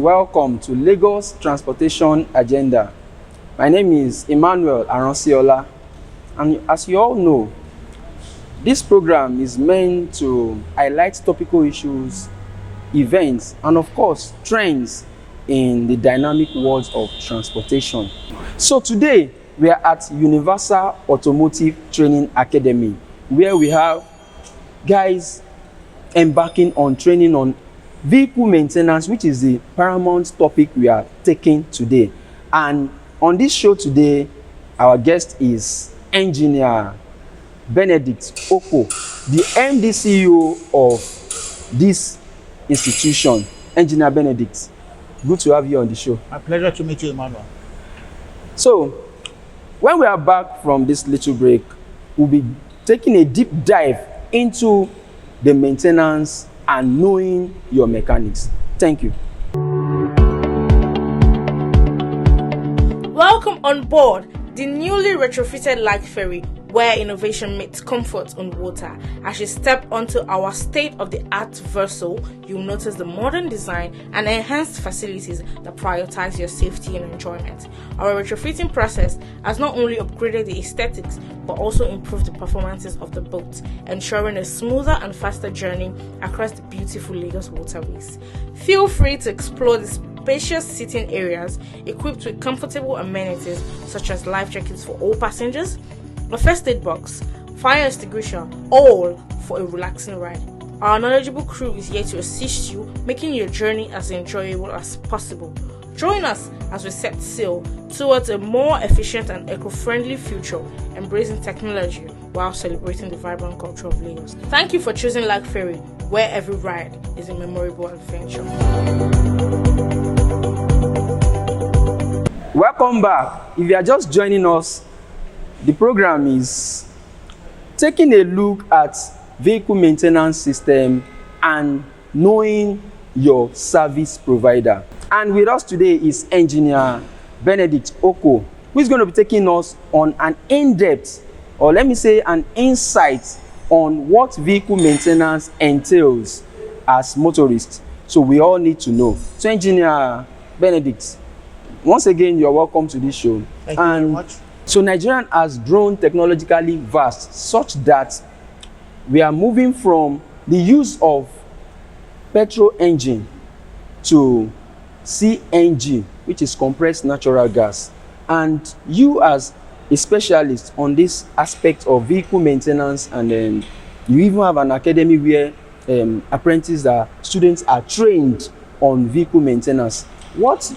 welcome to Lagos Transportation Agenda. My name is Emmanuel Aransiola, and as you all know, this program is meant to highlight topical issues, events, and of course, trends in the dynamic world of transportation. So today, we are at Universal Automotive Training Academy, where we have guys embarking on training on vehicle maintenance, which is the paramount topic we are taking today. And on this show today, our guest is Engineer Benedict Okoh, the MD CEO of this institution. Engineer Benedict, good to have you on the show. My pleasure to meet you, Emmanuel. So, when we are back from this little break, we'll be taking a deep dive into the maintenance and knowing your mechanics. Thank you. Welcome on board the newly retrofitted Light Ferry, where innovation meets comfort on water. As you step onto our state-of-the-art vessel, you'll notice the modern design and enhanced facilities that prioritize your safety and enjoyment. Our retrofitting process has not only upgraded the aesthetics, but also improved the performances of the boat, ensuring a smoother and faster journey across the beautiful Lagos waterways. Feel free to explore the spacious sitting areas equipped with comfortable amenities such as life jackets for all passengers, a first aid box, fire extinguisher, all for a relaxing ride. Our knowledgeable crew is here to assist you, making your journey as enjoyable as possible. Join us as we set sail towards a more efficient and eco-friendly future, embracing technology while celebrating the vibrant culture of Lagos. Thank you for choosing Light Ferry, where every ride is a memorable adventure. Welcome back. If you are just joining us, the program is taking a look at vehicle maintenance system and knowing your service provider. And with us today is Engineer Benedict Okoh, who is going to be taking us on an in-depth, or let me say an insight on what vehicle maintenance entails as motorists. So we all need to know. So Engineer Benedict, once again, you're welcome to this show. Thank you very much. So Nigeria has grown technologically vast such that we are moving from the use of petrol engine to CNG, which is compressed natural gas. And you as a specialist on this aspect of vehicle maintenance, and you even have an academy where students are trained on vehicle maintenance. What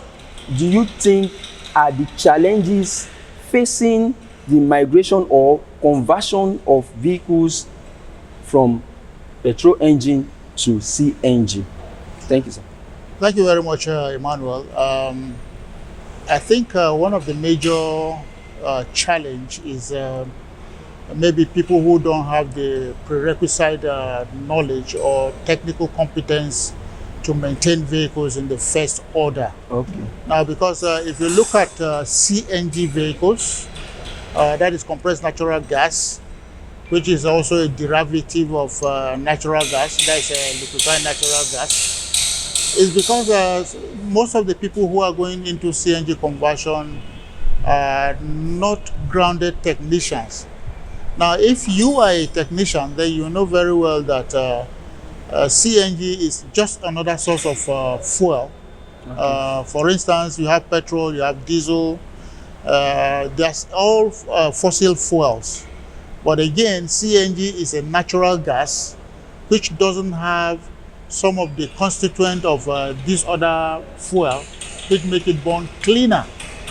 do you think are the challenges facing the migration or conversion of vehicles from petrol engine to CNG? Thank you, sir. Thank you very much, Emmanuel. I think one of the major challenge is maybe people who don't have the prerequisite knowledge or technical competence to maintain vehicles in the first order. Okay. Now, because if you look at CNG vehicles, that is compressed natural gas, which is also a derivative of natural gas, that is liquefied natural gas, is because most of the people who are going into CNG conversion are not grounded technicians. Now, if you are a technician, then you know very well that CNG is just another source of fuel. Okay. For instance, you have petrol, you have diesel, there's all fossil fuels. But again, CNG is a natural gas which doesn't have some of the constituent of this other fuel which make it burn cleaner.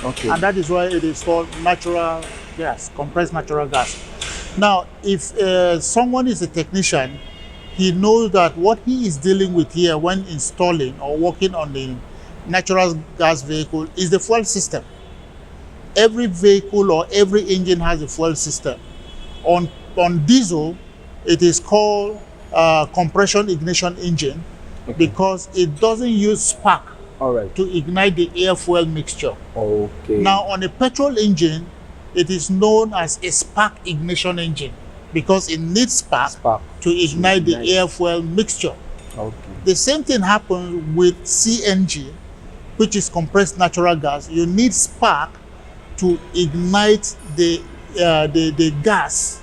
Okay. And that is why it is called natural gas, compressed natural gas. Now, if someone is a technician, he knows that what he is dealing with here when installing or working on the natural gas vehicle is the fuel system. Every vehicle or every engine has a fuel system. On diesel, it is called compression ignition engine. Okay. Because it doesn't use spark to ignite the air-fuel mixture. Okay. Now, on a petrol engine, it is known as a spark ignition engine, because it needs spark to ignite the air-fuel mixture. Okay. The same thing happens with CNG. which is compressed natural gas, you need spark to ignite the gas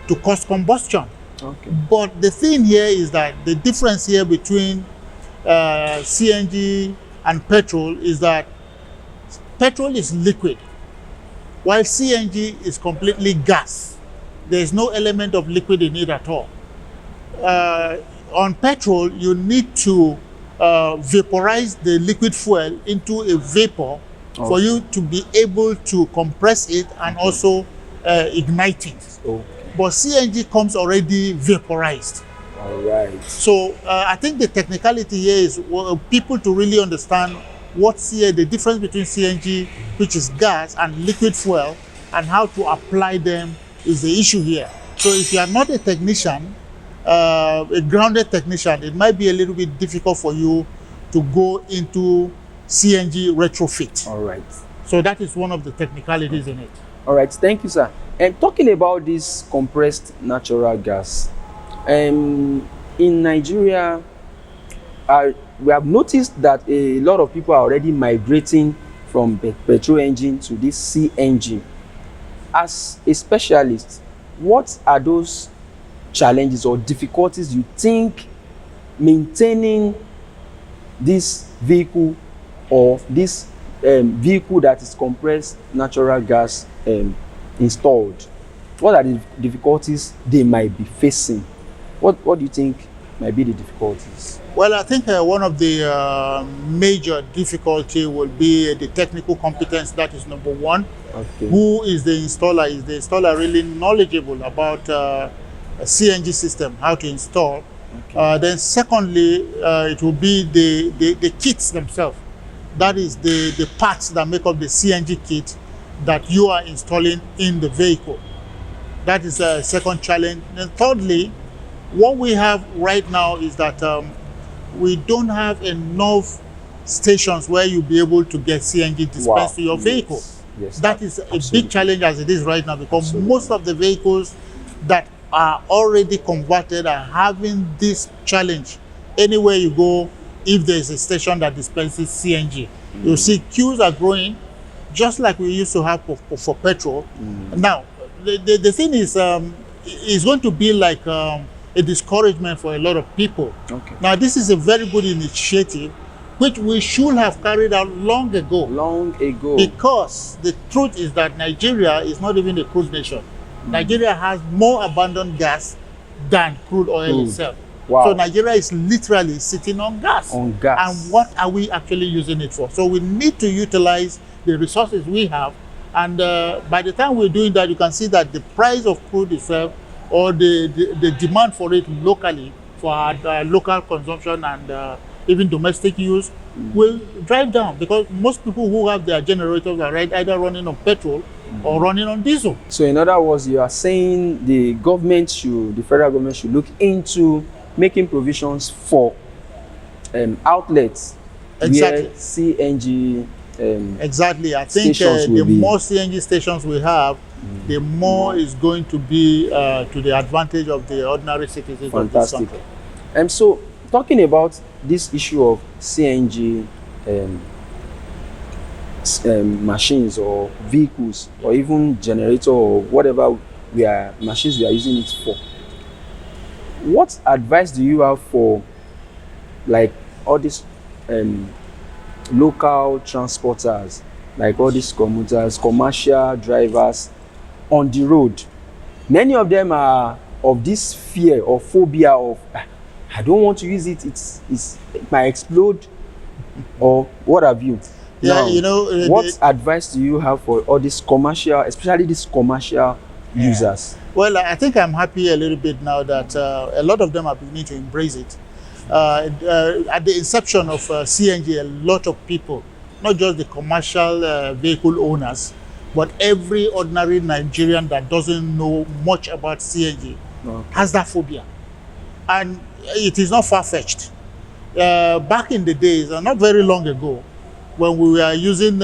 to cause combustion. Okay. But the thing here is that the difference here between CNG and petrol is that petrol is liquid, while CNG is completely gas. There is no element of liquid in it at all. On petrol, you need to vaporize the liquid fuel into a vapor for you to be able to compress it and also ignite it. Okay. But CNG comes already vaporized. All right. So I think the technicality here is people to really understand the difference between CNG, which is gas, and liquid fuel, and how to apply them is the issue here. So if you are not a technician, a grounded technician, it might be a little bit difficult for you to go into CNG retrofit. All right. So that is one of the technicalities in it. All right. Thank you, sir. And talking about this compressed natural gas, in Nigeria, we have noticed that a lot of people are already migrating from petrol engine to this CNG. As a specialist, what are those challenges or difficulties you think maintaining this vehicle or this vehicle that is compressed natural gas installed? What are the difficulties they might be facing? What do you think might be the difficulties? Well, I think one of the major difficulty will be the technical competence. That is number one. Okay. Who is the installer? Is the installer really knowledgeable about a CNG system, how to install? Okay. Then secondly, it will be the kits themselves. That is the parts that make up the CNG kit that you are installing in the vehicle. That is a second challenge. And thirdly, what we have right now is that we don't have enough stations where you'll be able to get CNG dispensed to your vehicle. Yes, that is a absolutely. big challenge as it is right now, because Absolutely. most of the vehicles that are already converted are having this challenge. Anywhere you go, if there's a station that dispenses CNG, you'll see queues are growing, just like we used to have for petrol. Now, the thing is, it's going to be like a discouragement for a lot of people. Okay. Now, this is a very good initiative, which we should have carried out long ago. Long ago. Because the truth is that Nigeria is not even a crude nation. Nigeria has more abundant gas than crude oil itself. Wow. So Nigeria is literally sitting on gas. On gas. And what are we actually using it for? So we need to utilize the resources we have. And by the time we're doing that, you can see that the price of crude itself, or the demand for it locally for our local consumption and even domestic use will drive down, because most people who have their generators are either running on petrol or running on diesel. So in other words, you are saying the federal government should look into making provisions for outlets Exactly. where CNG Exactly. I think the more CNG stations we have, the more is going to be to the advantage of the ordinary citizens. Fantastic. Of this country. So talking about this issue of CNG machines or vehicles, or even generator or whatever machines we are using it for, what advice do you have for like all these local transporters, like all these commuters, commercial drivers on the road? Many of them are of this fear or phobia of, I don't want to use it, it might explode or what have you. Yeah, now, what advice do you have for all these commercial, especially these commercial users? Well, I think I'm happy a little bit now that a lot of them are beginning to embrace it. At the inception of CNG, a lot of people, not just the commercial vehicle owners, but every ordinary Nigerian that doesn't know much about CNG has that phobia. And it is not far-fetched. Back in the days, not very long ago, when we were using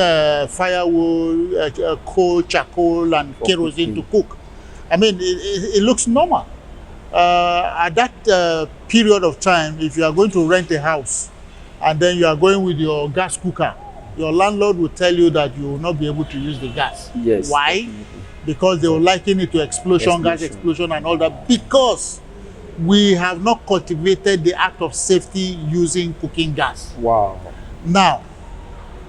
firewood, coal, charcoal, and kerosene to cook, I mean, it looks normal. At that period of time, if you are going to rent a house, and then you are going with your gas cooker, your landlord will tell you that you will not be able to use the gas. Yes. Why? Definitely. Because they will liken it to explosion, gas explosion and all that, because we have not cultivated the act of safety using cooking gas. Wow. Now,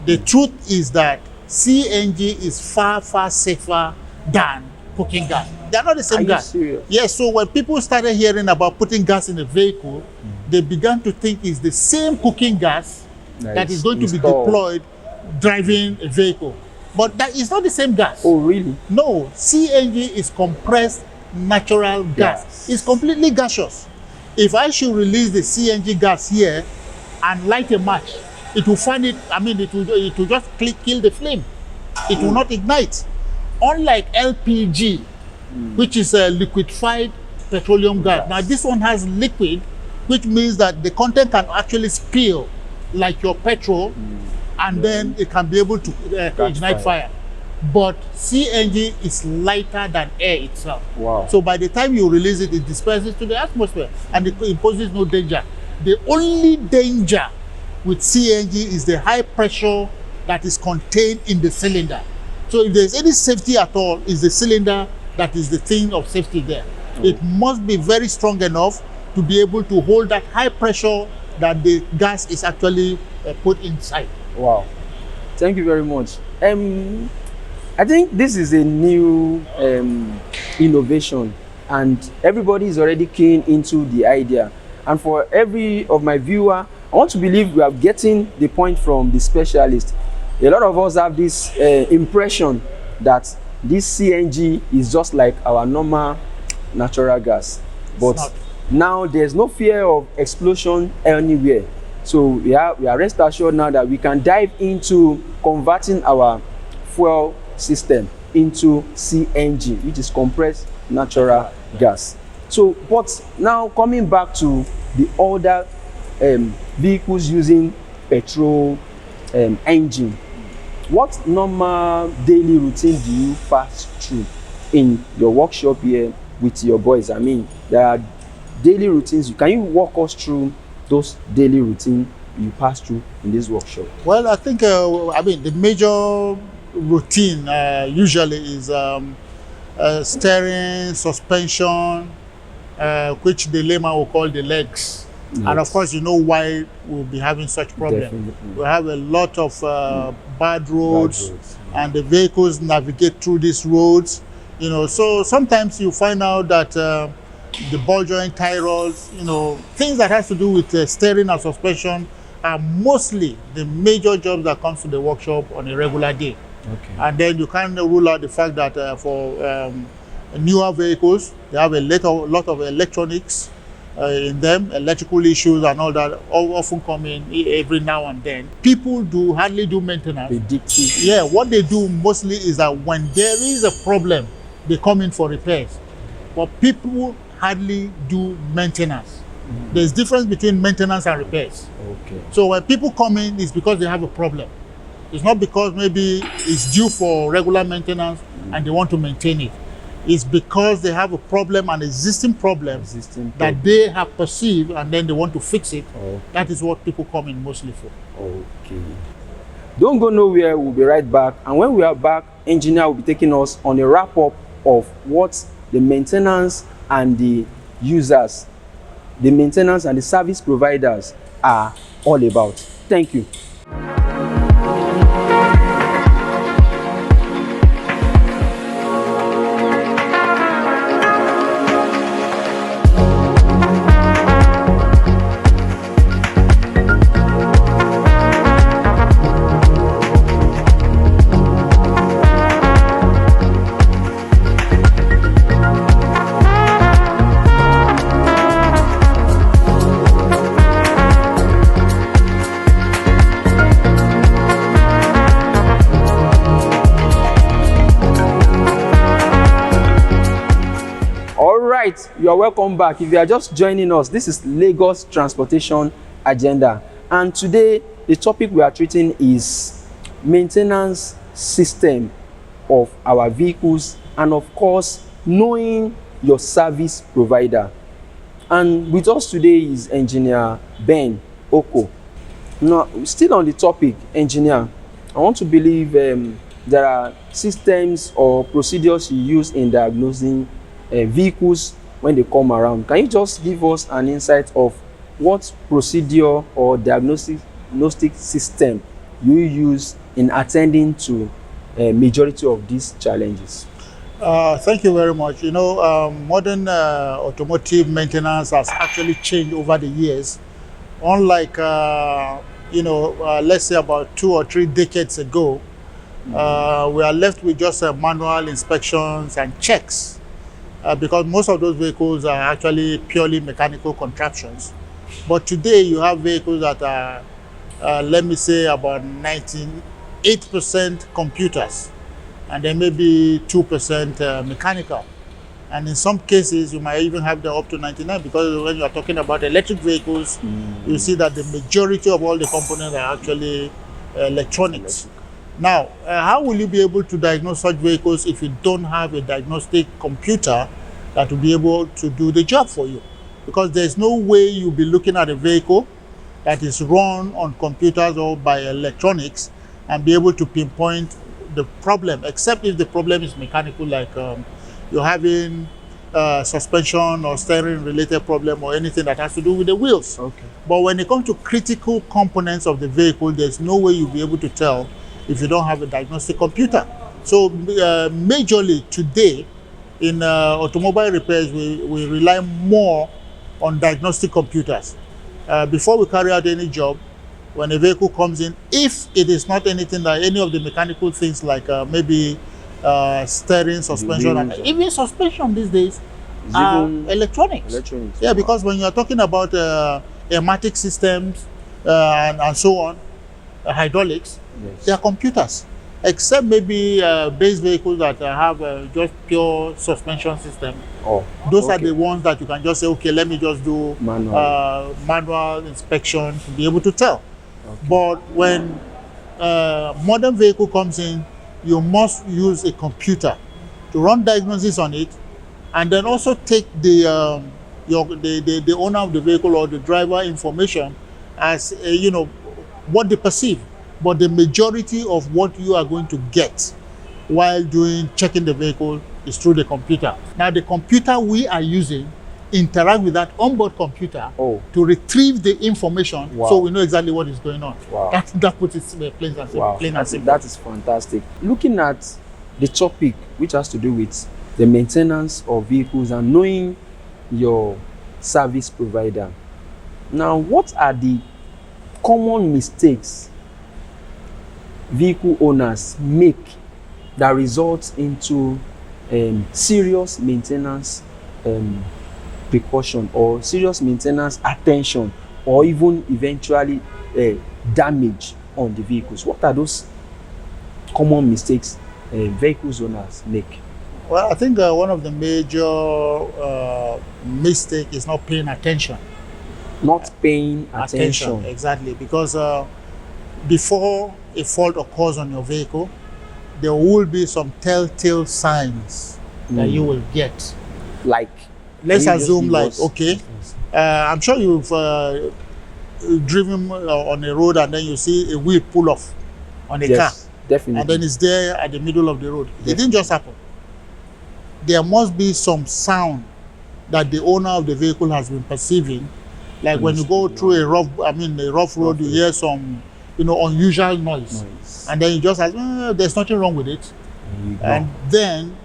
the truth is that CNG is far, far safer than cooking gas. They are not the same gas. Are you serious? Yes, so when people started hearing about putting gas in a vehicle, they began to think it's the same cooking gas that is going to be deployed driving a vehicle. But that is not the same gas. Oh, really? No, CNG is compressed natural gas. Yes. It's completely gaseous. If I should release the CNG gas here and light a match, it will find it, it will just kill the flame. It will not ignite. Unlike LPG, which is a liquefied petroleum gas. Now this one has liquid, which means that the content can actually spill like your petrol, and then it can be able to ignite fire. But CNG is lighter than air itself. Wow. So by the time you release it, it disperses to the atmosphere and it imposes no danger. The only danger with CNG is the high pressure that is contained in the cylinder. So if there's any safety at all, it's the cylinder that is the thing of safety there. It must be very strong enough to be able to hold that high pressure that the gas is actually put inside. Wow. Thank you very much. I think this is a new innovation, and everybody is already keen into the idea. And for every of my viewer, I want to believe we are getting the point from the specialist. A lot of us have this impression that this CNG is just like our normal natural gas. But now there's no fear of explosion anywhere. So we are rest assured now that we can dive into converting our fuel system into CNG, which is compressed natural gas. So, but now coming back to the older vehicles using petrol engine, what normal daily routine do you pass through in your workshop here with your boys? I mean, there are daily routines. Can you walk us through those daily routines you pass through in this workshop? Well, I think the major routine usually is steering, suspension, which the layman will call the legs. Yes. And of course, you know why we'll be having such problems. Definitely. We have a lot of bad roads, and the vehicles navigate through these roads. You know, so sometimes you find out that the ball joint, tie rods, you know, things that has to do with steering and suspension are mostly the major jobs that comes to the workshop on a regular day. Okay. And then you can't rule out the fact that for newer vehicles, they have a lot of electronics in them, electrical issues and all that often come in every now and then. People hardly do maintenance. Predictive. Yeah, what they do mostly is that when there is a problem, they come in for repairs. But people hardly do maintenance. There's difference between maintenance and repairs. Okay. So when people come in, it's because they have a problem. It's not because maybe it's due for regular maintenance and they want to maintain it. It's because they have a problem, an existing problem that they have perceived, and then they want to fix it. Okay. That is what people come in mostly for. Okay. Don't go nowhere. We'll be right back. And when we are back, engineer will be taking us on a wrap-up of what the maintenance and the users, the maintenance and the service providers are all about. Thank you. You are welcome back. If you are just joining us, this is Lagos Transportation Agenda, and today the topic we are treating is maintenance system of our vehicles, and of course knowing your service provider. And with us today is engineer Benedict Okoh. Now, still on the topic, engineer, I want to believe there are systems or procedures you use in diagnosing vehicles when they come around. Can you just give us an insight of what procedure or diagnostic system you use in attending to a majority of these challenges? Thank you very much. You know, modern automotive maintenance has actually changed over the years. Unlike, let's say about 2 or 3 decades ago, we are left with just manual inspections and checks because most of those vehicles are actually purely mechanical contraptions. But today you have vehicles that are, let me say, about 98% computers, and then maybe 2% mechanical. And in some cases, you might even have them up to 99, because when you are talking about electric vehicles, you see that the majority of all the components are actually electronics. Now, how will you be able to diagnose such vehicles if you don't have a diagnostic computer that will be able to do the job for you? Because there's no way you'll be looking at a vehicle that is run on computers or by electronics and be able to pinpoint the problem, except if the problem is mechanical, like you're having suspension or steering related problem or anything that has to do with the wheels. Okay. But when it comes to critical components of the vehicle, there's no way you'll be able to tell if you don't have a diagnostic computer. So majorly today in automobile repairs, we rely more on diagnostic computers. Before we carry out any job, when a vehicle comes in, if it is not anything like any of the mechanical things like maybe steering, suspension, and even suspension these days are electronics. Yeah, because when you're talking about pneumatic systems and so on, hydraulics, yes, they are computers. Except maybe base vehicles that have just pure suspension system. Oh, those are the ones that you can just say, okay, let me just do manual inspection to be able to tell. Okay. But when modern vehicle comes in, you must use a computer to run diagnosis on it, and then also take the owner of the vehicle or the driver information as what they perceive. But the majority of what you are going to get while checking the vehicle is through the computer. Now, the computer we are using interact with that onboard computer to retrieve the information, so we know exactly what is going on. Wow. That puts it plain and simple. Wow. That is fantastic. Looking at the topic which has to do with the maintenance of vehicles and knowing your service provider. Now, what are the common mistakes vehicle owners make that results into serious maintenance precaution or serious maintenance attention, or even eventually damage on the vehicles? What are those common mistakes vehicles owners make? Well, I think one of the major mistake is not paying attention. Not paying attention. Exactly, because before a fault occurs on your vehicle, there will be some telltale signs that you will get. Like, let's assume, like, okay, I'm sure you've driven on a road and then you see a wheel pull off on a car. Definitely. And then it's there at the middle of the road. It didn't just happen. There must be some sound that the owner of the vehicle has been perceiving. Like when you go through a rough road, you hear some unusual noise. And then you just ask, there's nothing wrong with it. And then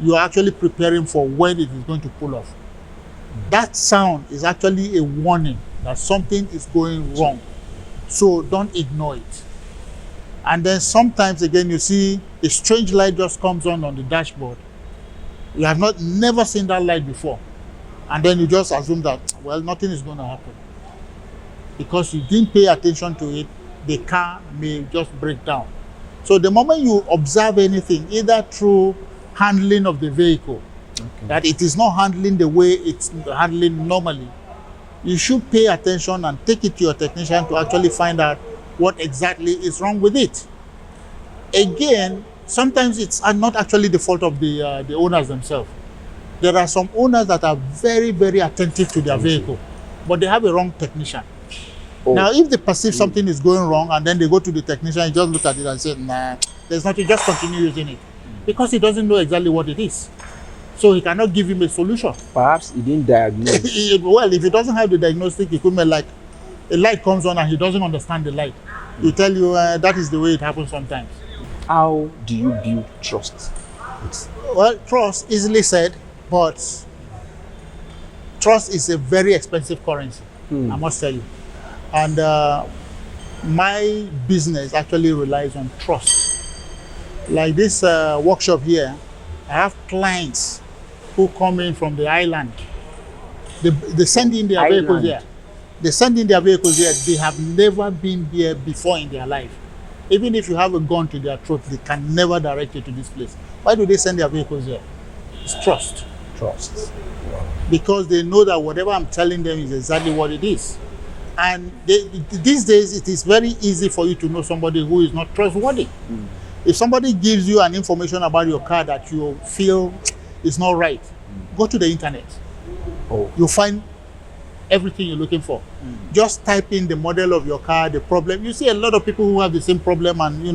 you're actually preparing for when it is going to pull off. That sound is actually a warning that something is going wrong. So don't ignore it. And then sometimes again, you see a strange light just comes on the dashboard. You have never seen that light before. And then you just assume that, well, nothing is going to happen. Because you didn't pay attention to it, the car may just break down. So the moment you observe anything, either through handling of the vehicle, that it is not handling the way it's handling normally, you should pay attention and take it to your technician to actually find out what exactly is wrong with it. Again, sometimes it's not actually the fault of the owners themselves. There are some owners that are very, very attentive to their vehicle, but they have a wrong technician. Oh. Now, if they perceive something is going wrong and then they go to the technician and just look at it and say, nah, there's nothing, just continue using it. Because he doesn't know exactly what it is. So he cannot give him a solution. Perhaps he didn't diagnose. Well, if he doesn't have the diagnostic equipment, like a light comes on and he doesn't understand the light, he'll tell you that is the way it happens sometimes. How do you build trust? Well, trust, easily said, but trust is a very expensive currency, I must tell you. And my business actually relies on trust. Like this workshop here, I have clients who come in from the island. They send in their vehicles here. They send in their vehicles here. They have never been here before in their life. Even if you have a gun to their throat, they can never direct you to this place. Why do they send their vehicles here? It's trust. Trust. Because they know that whatever I'm telling them is exactly what it is. And these days, it is very easy for you to know somebody who is not trustworthy. If somebody gives you an information about your car that you feel is not right, go to the internet. You'll find everything you're looking for. Just type in the model of your car, the problem. You see a lot of people who have the same problem, and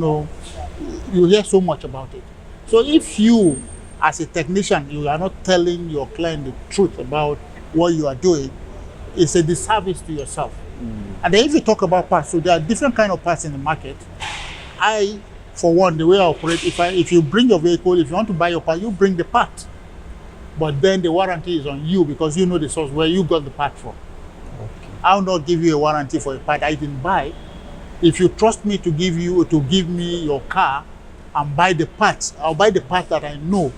you hear so much about it. So if you, as a technician, you are not telling your client the truth about what you are doing, it's a disservice to yourself. And then if you talk about parts, so there are different kind of parts in the market. For one, the way I operate, if you bring your vehicle, if you want to buy your part, you bring the part. But then the warranty is on you because you know the source where you got the part from. I'll not give you a warranty for a part I didn't buy. If you trust me to give me your car and buy the parts, I'll buy the part that I know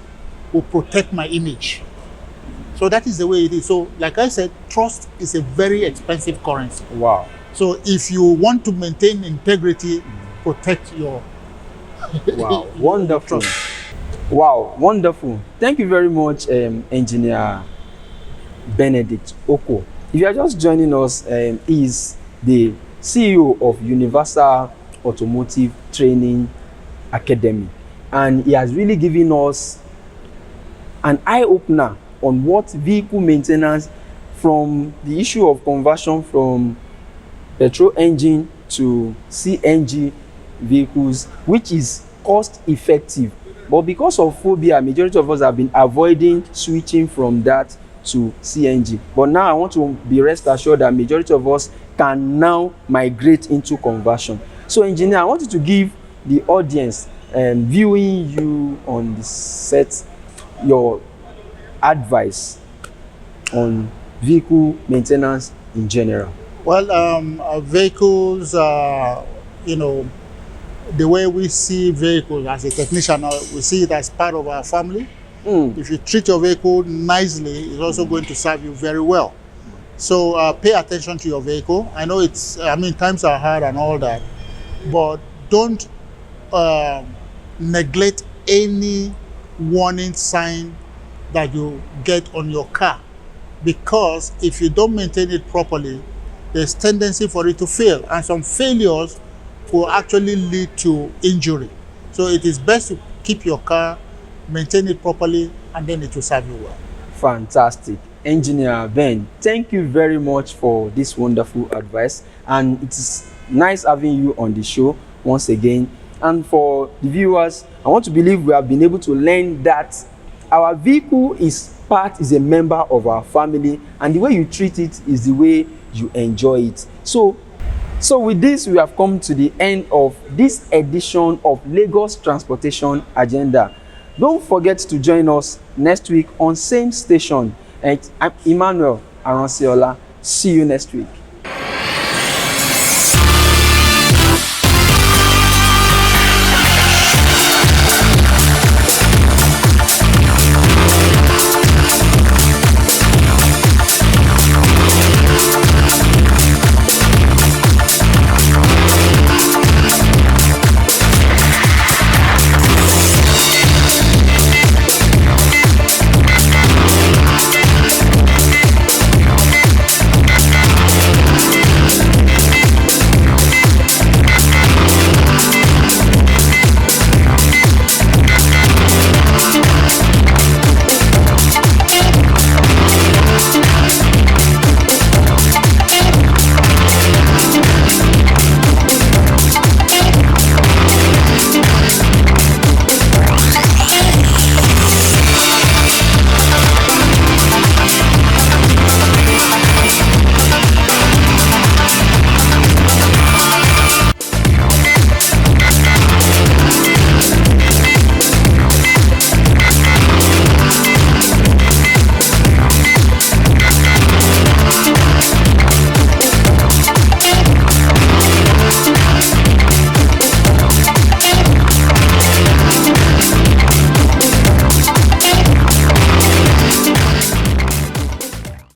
will protect my image. So that is the way it is. So like I said, trust is a very expensive currency. Wow. So if you want to maintain integrity, protect your wow, wonderful. Wow, wonderful. Thank you very much, Engineer Benedict Okoh. If you are just joining us, he is the CEO of Universal Automotive Training Academy. And he has really given us an eye-opener on what vehicle maintenance, from the issue of conversion from petrol engine to CNG vehicles, which is cost effective. But because of phobia, majority of us have been avoiding switching from that to CNG. But now I want to be rest assured that majority of us can now migrate into conversion. So engineer, I want you to give the audience viewing you on the set your advice on vehicle maintenance in general. Well, vehicles, the way we see vehicles as a technician, we see it as part of our family. If you treat your vehicle nicely, it's also going to serve you very well. So pay attention to your vehicle. I know times are hard and all that, but don't neglect any warning sign that you get on your car, because if you don't maintain it properly, there's tendency for it to fail, and some failures will actually lead to injury. So it is best to keep your car, maintain it properly, and then it will serve you well. Fantastic. Engineer Ben, thank you very much for this wonderful advice, and it is nice having you on the show once again. And for the viewers, I want to believe we have been able to learn that our vehicle is a member of our family, and the way you treat it is the way you enjoy it. So with this, we have come to the end of this edition of Lagos Transportation Agenda. Don't forget to join us next week on same station. And I'm Emmanuel Aransiola. See you next week.